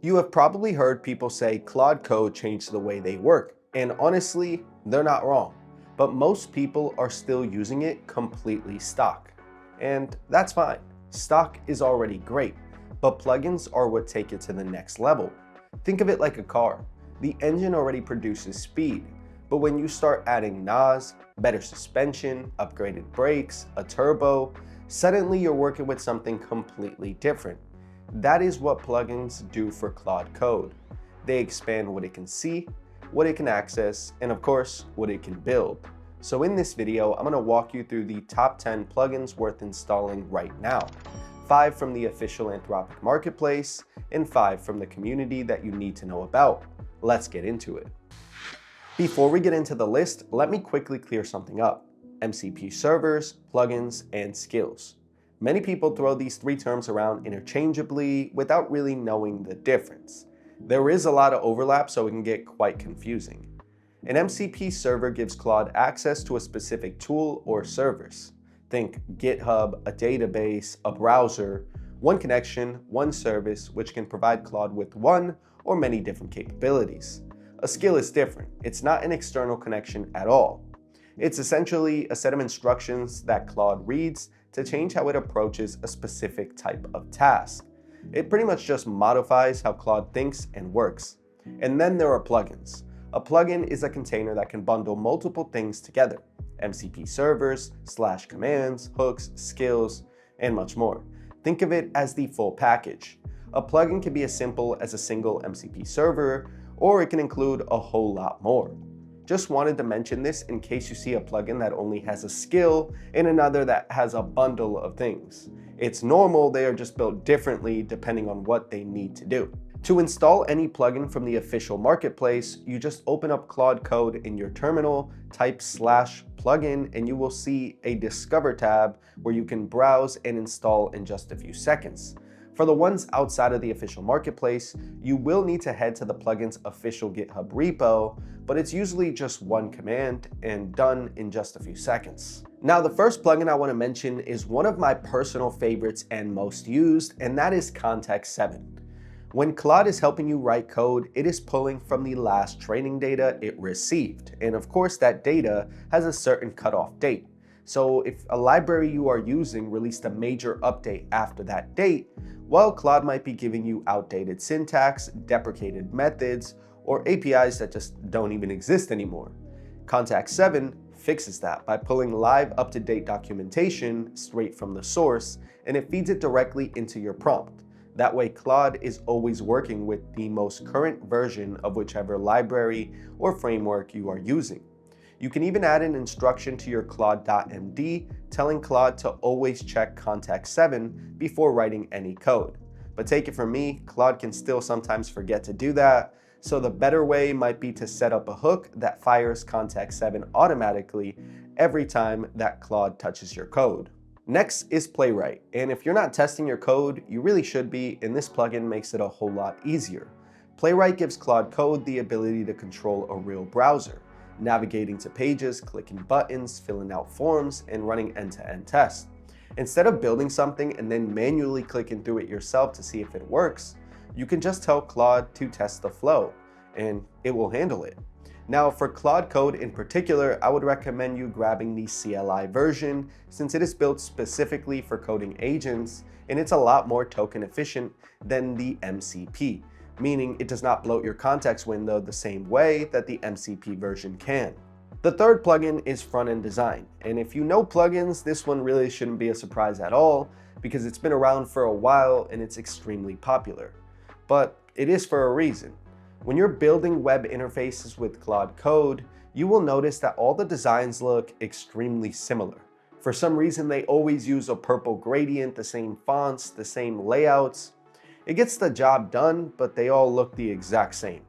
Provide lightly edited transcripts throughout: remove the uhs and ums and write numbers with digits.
You have probably heard people say Claude Code changed the way they work, and honestly, they're not wrong. But most people are still using it completely stock. And that's fine. Stock is already great, but plugins are what take it to the next level. Think of it like a car. The engine already produces speed, but when you start adding NOS, better suspension, upgraded brakes, a turbo, suddenly you're working with something completely different. That is what plugins do for Claude Code. They expand what it can see, what it can access, and of course, what it can build. So in this video, I'm going to walk you through the top 10 plugins worth installing right now. 5 from the official Anthropic marketplace, and 5 from the community that you need to know about. Let's get into it. Before we get into the list, let me quickly clear something up. MCP servers, plugins, and skills. Many people throw these three terms around interchangeably without really knowing the difference. There is a lot of overlap, so it can get quite confusing. An MCP server gives Claude access to a specific tool or service. Think GitHub, a database, a browser, one connection, one service, which can provide Claude with one or many different capabilities. A skill is different. It's not an external connection at all. It's essentially a set of instructions that Claude reads to change how it approaches a specific type of task. It pretty much just modifies how Claude thinks and works. And then there are plugins. A plugin is a container that can bundle multiple things together. MCP servers, /commands, hooks, skills, and much more. Think of it as the full package. A plugin can be as simple as a single MCP server, or it can include a whole lot more. Just wanted to mention this in case you see a plugin that only has a skill and another that has a bundle of things. It's normal, they are just built differently depending on what they need to do. To install any plugin from the official marketplace, you just open up Claude Code in your terminal, type /plugin, and you will see a Discover tab where you can browse and install in just a few seconds. For the ones outside of the official marketplace, you will need to head to the plugin's official GitHub repo, but it's usually just one command and done in just a few seconds. Now, the first plugin I want to mention is one of my personal favorites and most used, and that is Context 7. When Claude is helping you write code, it is pulling from the last training data it received, and of course that data has a certain cutoff date. So if a library you are using released a major update after that date, well, Claude might be giving you outdated syntax, deprecated methods, or APIs that just don't even exist anymore. Context 7 fixes that by pulling live up-to-date documentation straight from the source, and it feeds it directly into your prompt. That way, Claude is always working with the most current version of whichever library or framework you are using. You can even add an instruction to your Claude.md telling Claude to always check Context 7 before writing any code. But take it from me, Claude can still sometimes forget to do that, so the better way might be to set up a hook that fires Context 7 automatically every time that Claude touches your code. Next is Playwright, and if you're not testing your code, you really should be, and this plugin makes it a whole lot easier. Playwright gives Claude Code the ability to control a real browser, navigating to pages, clicking buttons, filling out forms, and running end-to-end tests. Instead of building something and then manually clicking through it yourself to see if it works, you can just tell Claude to test the flow, and it will handle it. Now, for Claude Code in particular, I would recommend you grabbing the CLI version since it is built specifically for coding agents, and it's a lot more token efficient than the MCP, meaning it does not bloat your context window the same way that the MCP version can. The third plugin is Frontend Design, and if you know plugins, this one really shouldn't be a surprise at all because it's been around for a while and it's extremely popular. But it is for a reason. When you're building web interfaces with Claude Code, you will notice that all the designs look extremely similar. For some reason, they always use a purple gradient, the same fonts, the same layouts. It gets the job done, but they all look the exact same.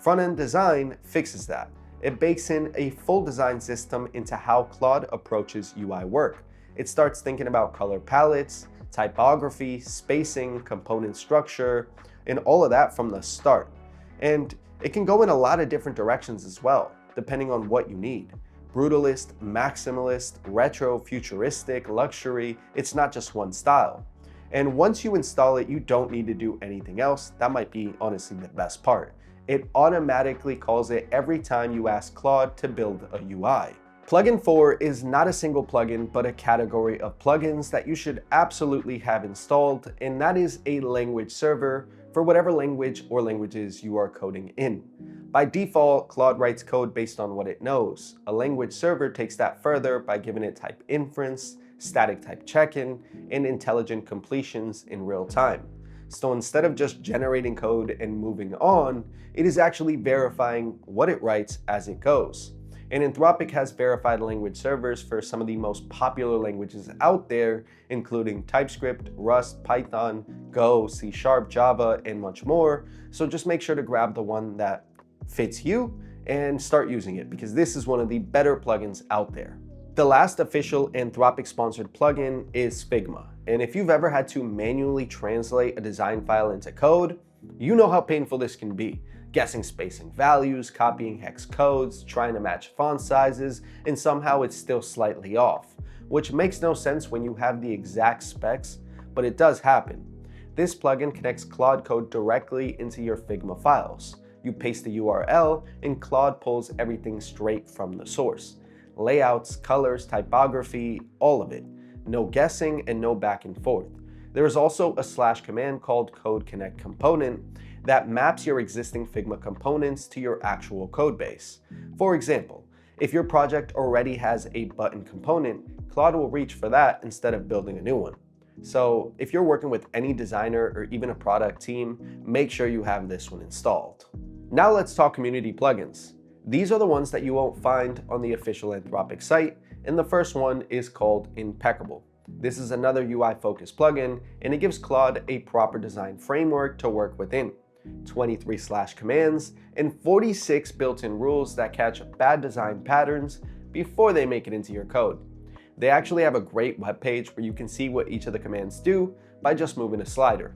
Frontend Design fixes that. It bakes in a full design system into how Claude approaches UI work. It starts thinking about color palettes, typography, spacing, component structure, and all of that from the start. And it can go in a lot of different directions as well, depending on what you need. Brutalist, maximalist, retro, futuristic, luxury, it's not just one style. And once you install it, you don't need to do anything else. That might be honestly the best part. It automatically calls it every time you ask Claude to build a UI. Plugin 4 is not a single plugin, but a category of plugins that you should absolutely have installed, and that is a language server for whatever language or languages you are coding in. By default, Claude writes code based on what it knows. A language server takes that further by giving it type inference, static type check-in, and intelligent completions in real time. So instead of just generating code and moving on, it is actually verifying what it writes as it goes. And Anthropic has verified language servers for some of the most popular languages out there, including TypeScript, Rust, Python, Go, C#, Java, and much more. So just make sure to grab the one that fits you and start using it, because this is one of the better plugins out there. The last official Anthropic sponsored plugin is Figma. And if you've ever had to manually translate a design file into code, you know how painful this can be. Guessing spacing values, copying hex codes, trying to match font sizes, and somehow it's still slightly off, which makes no sense when you have the exact specs, but it does happen. This plugin connects Claude Code directly into your Figma files. You paste the URL, and Claude pulls everything straight from the source. Layouts, colors, typography, all of it. No guessing and no back and forth. There is also a / command called Code Connect Component that maps your existing Figma components to your actual code base. For example, if your project already has a button component, Claude will reach for that instead of building a new one. So if you're working with any designer or even a product team, make sure you have this one installed. Now let's talk community plugins. These are the ones that you won't find on the official Anthropic site, and the first one is called Impeccable. This is another UI-focused plugin, and it gives Claude a proper design framework to work within. 23 / commands, and 46 built-in rules that catch bad design patterns before they make it into your code. They actually have a great web page where you can see what each of the commands do by just moving a slider.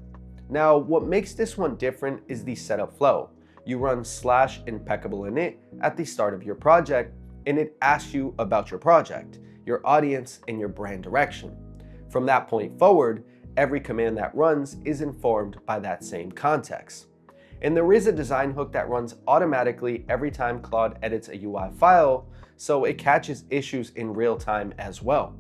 Now, what makes this one different is the setup flow. You run /impeccable init at the start of your project, and it asks you about your project, your audience, and your brand direction. From that point forward, every command that runs is informed by that same context. And there is a design hook that runs automatically every time Claude edits a UI file, so it catches issues in real time as well.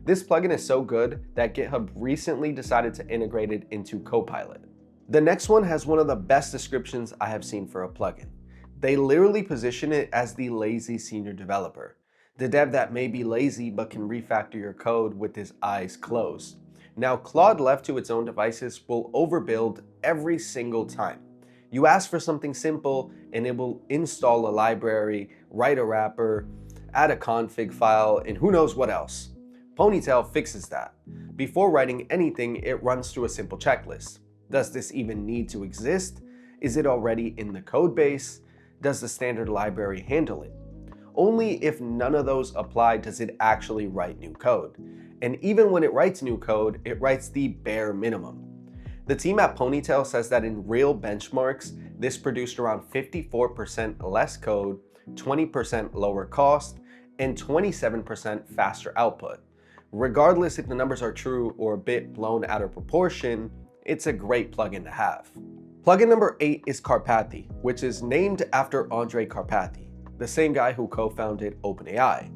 This plugin is so good that GitHub recently decided to integrate it into Copilot. The next one has one of the best descriptions I have seen for a plugin. They literally position it as the lazy senior developer, the dev that may be lazy but can refactor your code with his eyes closed. Now, Claude left to its own devices will overbuild every single time. You ask for something simple and it will install a library, write a wrapper, add a config file, and who knows what else. Ponytail fixes that. Before writing anything, it runs through a simple checklist. Does this even need to exist? Is it already in the code base? Does the standard library handle it? Only if none of those apply does it actually write new code. And even when it writes new code, it writes the bare minimum. The team at Ponytail says that in real benchmarks, this produced around 54% less code, 20% lower cost, and 27% faster output. Regardless if the numbers are true or a bit blown out of proportion, it's a great plugin to have. Plugin number 8 is Karpathy, which is named after Andre Karpathy, the same guy who co-founded OpenAI.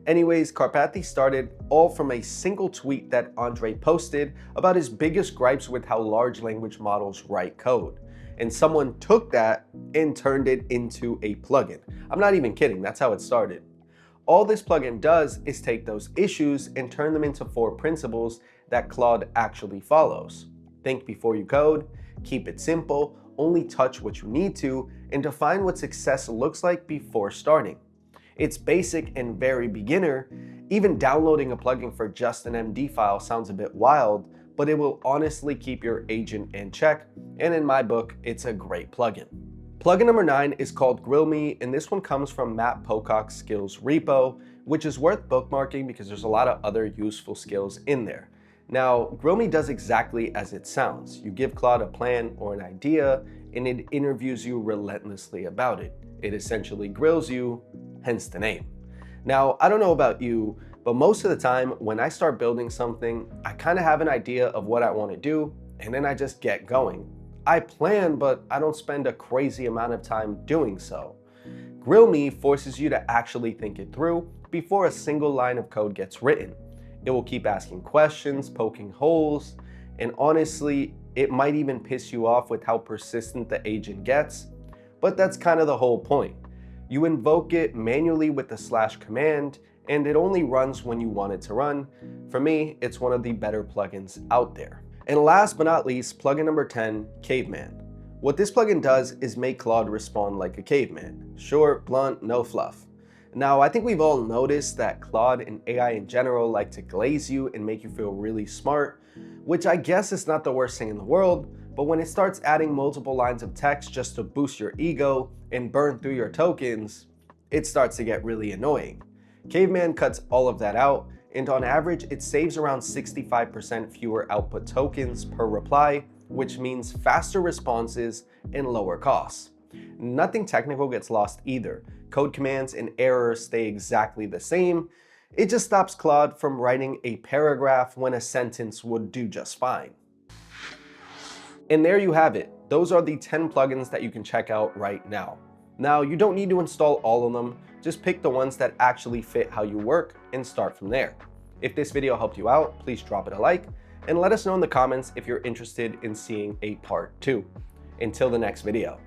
Anyways, Karpathy started all from a single tweet that Andre posted about his biggest gripes with how large language models write code. And someone took that and turned it into a plugin. I'm not even kidding, that's how it started. All this plugin does is take those issues and turn them into 4 principles that Claude actually follows. Think before you code, keep it simple, only touch what you need to, and define what success looks like before starting. It's basic and very beginner. Even downloading a plugin for just an MD file sounds a bit wild, but it will honestly keep your agent in check, and in my book, it's a great plugin. Plugin number 9 is called Grill Me, and this one comes from Matt Pocock's skills repo, which is worth bookmarking because there's a lot of other useful skills in there. Now, Grill Me does exactly as it sounds. You give Claude a plan or an idea, and it interviews you relentlessly about it. It essentially grills you, hence the name. Now, I don't know about you, But most of the time, when I start building something, I kind of have an idea of what I want to do, and then I just get going. I plan, but I don't spend a crazy amount of time doing so. Grill Me forces you to actually think it through before a single line of code gets written. It will keep asking questions, poking holes, and honestly, it might even piss you off with how persistent the agent gets, but that's kind of the whole point. You invoke it manually with the / command, and it only runs when you want it to run. For me, it's one of the better plugins out there. And last but not least, plugin number 10, Caveman. What this plugin does is make Claude respond like a caveman. Short, blunt, no fluff. Now, I think we've all noticed that Claude and AI in general like to glaze you and make you feel really smart, which I guess is not the worst thing in the world, but when it starts adding multiple lines of text just to boost your ego and burn through your tokens, it starts to get really annoying. Caveman cuts all of that out, and on average, it saves around 65% fewer output tokens per reply, which means faster responses and lower costs. Nothing technical gets lost either. Code commands and errors stay exactly the same. It just stops Claude from writing a paragraph when a sentence would do just fine. And there you have it. Those are the 10 plugins that you can check out right now. Now, you don't need to install all of them. Just pick the ones that actually fit how you work and start from there. If this video helped you out, please drop it a like and let us know in the comments if you're interested in seeing a part 2. Until the next video.